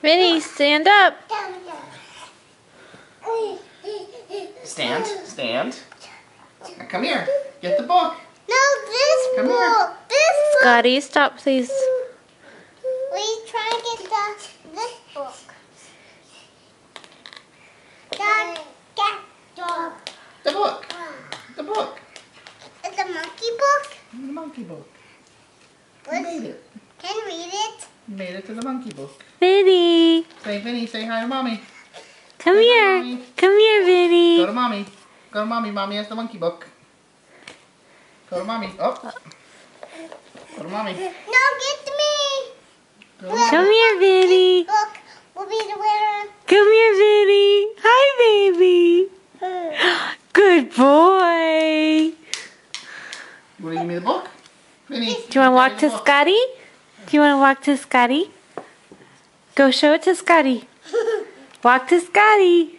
Vinny, stand up. Stand. Now come here. Get the book. No, this Come book. here. This book. Scotty, stop, please. We try to get this book. Dog. The book. The book. It's a monkey book. The monkey book. You Let's- made it. Can you read it? You made it to the monkey book. Vinny, Say, Vinny, say hi to mommy. come Say hi, here. Mommy. Come here, Go Vinny. to mommy. Go to mommy. Mommy has the monkey book. Go to mommy. Oh. Go to mommy. No, get to me. Go to mommy. Come here, Vinny. Look, we'll be the winner. Come here, Vinny. Hi, baby. Good boy. You want to give me the book? Vinny. Do you want to walk to Scotty? Do you want to walk to Scotty? Go show it to Scotty. Walk to Scotty.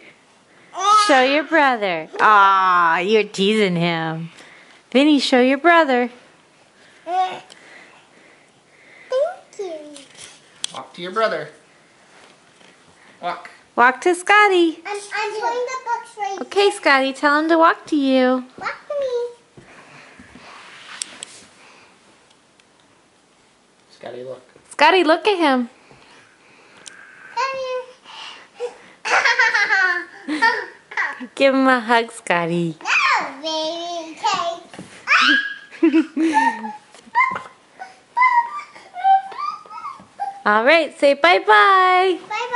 Show your brother. Aw, you're teasing him. Vinny, show your brother. Thank you. Walk to your brother. Walk. Walk to Scotty. I'm putting the books right Okay, Scotty, tell him to walk to you. Walk to me. Scotty, look. Scotty, look at him. Come here. Give him a hug, Scotty. No, baby cake. All right, say bye-bye. Bye